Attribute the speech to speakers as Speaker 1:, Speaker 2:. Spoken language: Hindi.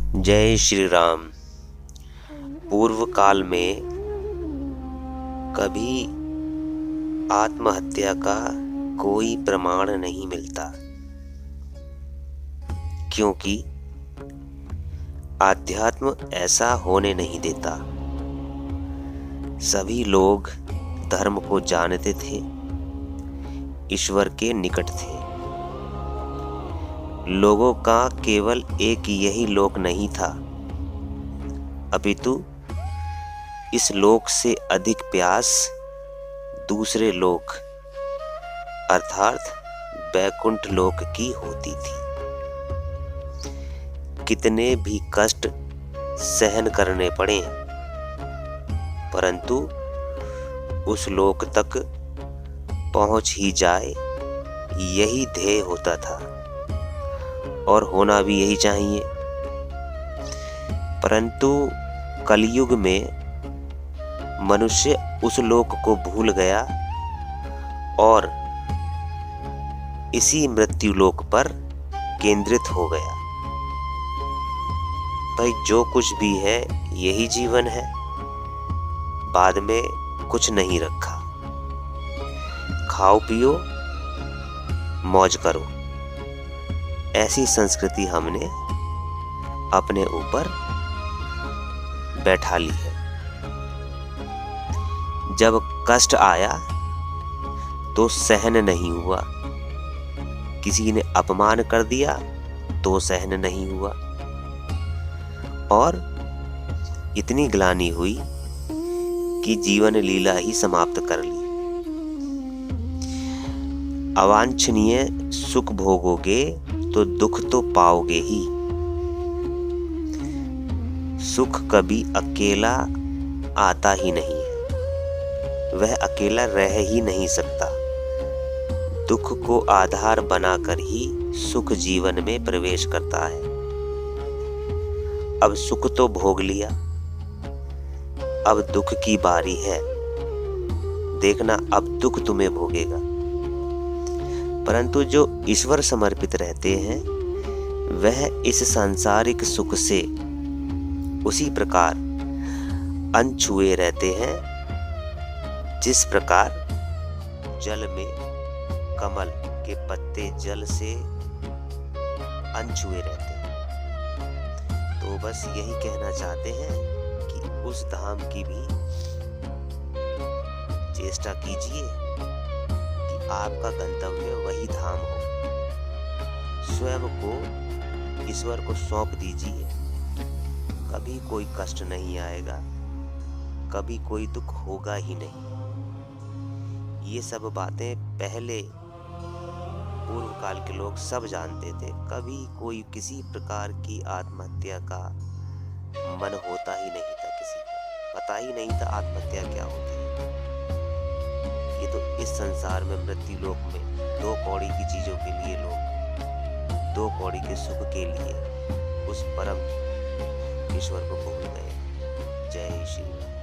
Speaker 1: जय श्री राम। पूर्व काल में कभी आत्महत्या का कोई प्रमाण नहीं मिलता, क्योंकि आध्यात्म ऐसा होने नहीं देता। सभी लोग धर्म को जानते थे, ईश्वर के निकट थे। लोगों का केवल एक यही लोक नहीं था, अपितु इस लोक से अधिक प्यास दूसरे लोक अर्थात वैकुंठ लोक की होती थी। कितने भी कष्ट सहन करने पड़े, परंतु उस लोक तक पहुंच ही जाए, यही ध्येय होता था और होना भी यही चाहिए। परंतु कलयुग में मनुष्य उस लोक को भूल गया और इसी मृत्यु लोक पर केंद्रित हो गया। भाई, जो कुछ भी है यही जीवन है, बाद में कुछ नहीं रखा। खाओ पियो मौज करो, ऐसी संस्कृति हमने अपने ऊपर बैठा ली है। जब कष्ट आया तो सहन नहीं हुआ, किसी ने अपमान कर दिया तो सहन नहीं हुआ, और इतनी ग्लानि हुई कि जीवन लीला ही समाप्त कर ली। अवांछनीय सुख भोगोगे तो दुख तो पाओगे ही। सुख कभी अकेला आता ही नहीं है, वह अकेला रह ही नहीं सकता। दुख को आधार बनाकर ही सुख जीवन में प्रवेश करता है। अब सुख तो भोग लिया, अब दुख की बारी है। देखना, अब दुख तुम्हें भोगेगा। परंतु जो ईश्वर समर्पित रहते हैं, वह इस सांसारिक सुख से उसी प्रकार अनछुए रहते हैं, जिस प्रकार जल में कमल के पत्ते जल से अनछुए रहते हैं। तो बस यही कहना चाहते हैं कि उस धाम की भी चेष्टा कीजिए कि आपका गंतव्य वही धाम हो। स्वयं को ईश्वर को सौंप दीजिए, कभी कोई कष्ट नहीं आएगा, कभी कोई दुख होगा ही नहीं। ये सब बातें पहले पूर्व काल के लोग सब जानते थे। कभी कोई किसी प्रकार की आत्महत्या का मन होता ही नहीं था, किसी का पता ही नहीं था आत्महत्या क्या होती है। ये तो इस संसार में मृत्यु लोक में दो कौड़ी की चीजों के लिए लोग दो कौड़ी के सुख के लिए उस परम ईश्वर को भूल गए। जय श्री राम।